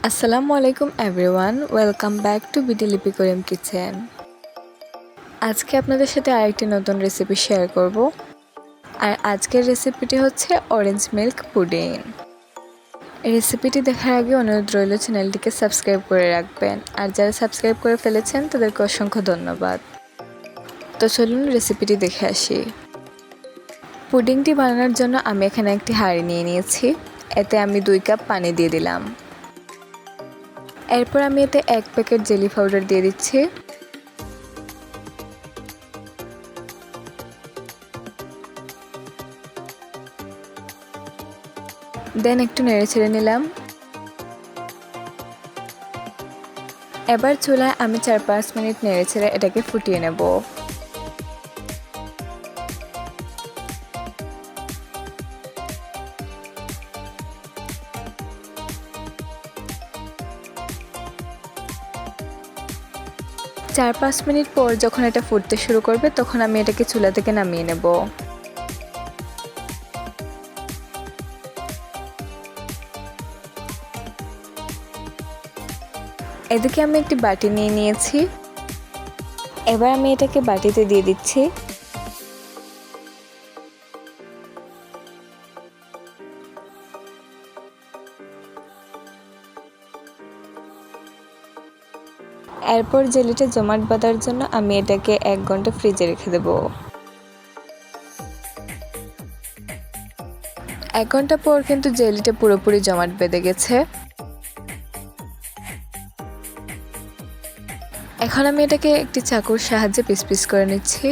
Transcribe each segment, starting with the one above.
আসসালামু আলাইকুম everyone, welcome back to BD লিপি করিম কিচেন। আজকে আপনাদের সাথে আরেকটি নতুন রেসিপি শেয়ার করব। আর আজকের রেসিপিটি হচ্ছে অরেঞ্জ মিল্ক পুডিং। রেসিপিটি দেখার আগে অনুরোধ রইল চ্যানেলটিকে সাবস্ক্রাইব করে রাখবেন, আর যারা সাবস্ক্রাইব করে ফেলেছেন তাদেরকে অসংখ্য ধন্যবাদ। তো চলুন রেসিপিটি দেখে আসি। পুডিংটি বানানোর জন্য আমি এখানে একটি হাঁড়ি নিয়ে নিয়েছি। এতে আমি 2 কাপ পানি দিয়ে দিলাম। এরপর আমি এতে 1 প্যাকেট জেলি পাউডার দিয়ে দিচ্ছি। দেন একটু নেড়ে ছেড়ে নিলাম। এবার চুলায় আমি 4-5 মিনিট নেড়ে ছেড়ে এটাকে ফুটিয়ে নেব। চার 5 মিনিট পর যখন এটা ফুটতে শুরু করবে তখন আমি এটাকে চুলা থেকে নামিয়ে নেব। এদিকে আমি একটি বাটি নিয়ে নিয়েছি। এবার আমি এটাকে বাটিতে দিয়ে দিচ্ছি। এরপর জেলিটা জমাট বাঁধার জন্য আমি এটাকে 1 ঘন্টা ফ্রিজে রেখে দেব। 1 ঘন্টা পর কিন্তু জেলিটা পুরোপুরি জমাট বেঁধে গেছে। এখন আমি এটাকে একটি চাকুর সাহায্যে পিস পিস করে নিচ্ছি।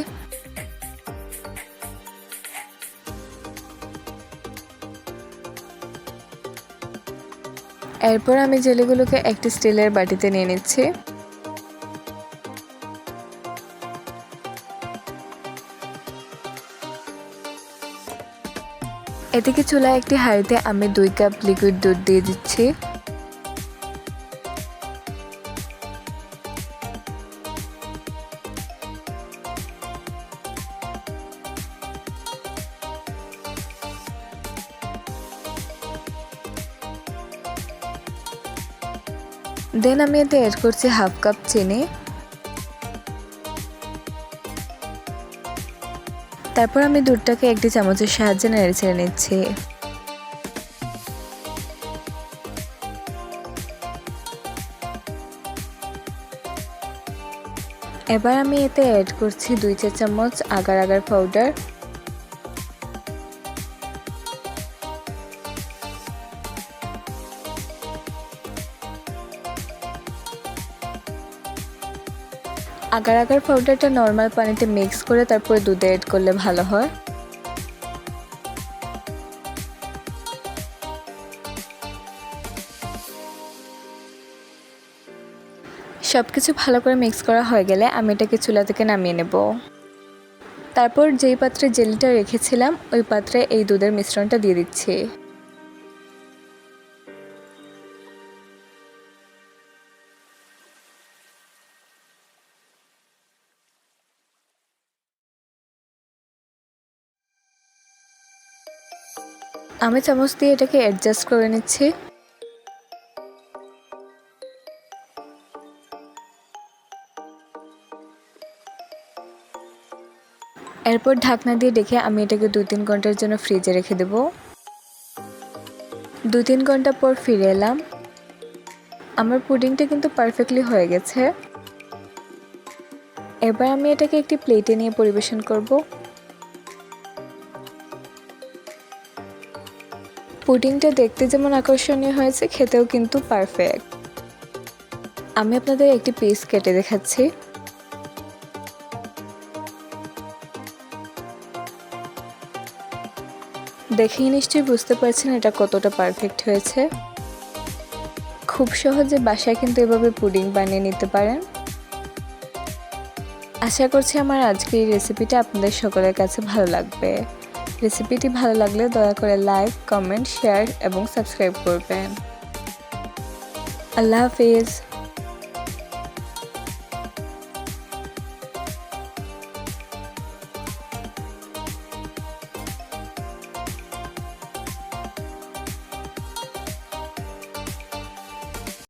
এরপর আমি জেলিগুলোকে একটি স্টিলের বাটিতে নিয়ে নিচ্ছি। এদিকে চুলায় একটি হাঁড়িতে আমি 2 কাপ লিকুইড দুধ দিয়ে দিচ্ছি। দেন আমি এতে অ্যাড করছি 1/2 কাপ চিনি। তারপর আমি দুধটাকে একটি চামচের সাহায্যে নেড়ে ছেড়ে নিচ্ছি। এবার আমি এতে অ্যাড করছি 2 চা চামচ agar agar powder. Agar agar পাউডারটা নর্মাল পানিতে মিক্স করে তারপরে দুধে অ্যাড করলে ভালো হয়। সবকিছু ভালো করে মিক্স করা হয়ে গেলে আমি এটাকে চুলা থেকে নামিয়ে নেব। তারপর যেই পাত্রে জেলিটা রেখেছিলাম ওই পাত্রে এই দুধের মিশ্রণটা দিয়ে দিচ্ছি। আমি চামচ দিয়ে এটাকে অ্যাডজাস্ট করে নিচ্ছি। এরপর ঢাকনা দিয়ে ঢেকে আমি এটাকে 2-3 ঘন্টার জন্য ফ্রিজে রেখে দেব। 2-3 ঘন্টা পর ফিরে এলাম। আমার পুডিংটা কিন্তু পারফেক্টলি হয়ে গেছে। এবার আমি এটাকে একটি প্লেটে নিয়ে পরিবেশন করব। পুডিংটা দেখতে যেমন আকর্ষণীয় হয়েছে, খেতেও কিন্তু পারফেক্ট। আমি আপনাদের একটি পিস কেটে দেখাচ্ছি। দেখেই নিশ্চয়ই বুঝতে পারছেন এটা কতটা পারফেক্ট হয়েছে। খুব সহজে বাসায় কিন্তু এভাবে পুডিং বানিয়ে নিতে পারেন। আশা করছি আমার আজকের এই রেসিপিটা আপনাদের সকলের কাছে ভালো লাগবে। রেসিপিটি ভালো লাগলে দয়া করে লাইক, কমেন্ট, শেয়ার এবং সাবস্ক্রাইব করবেন। আল্লাহ হাফিজ।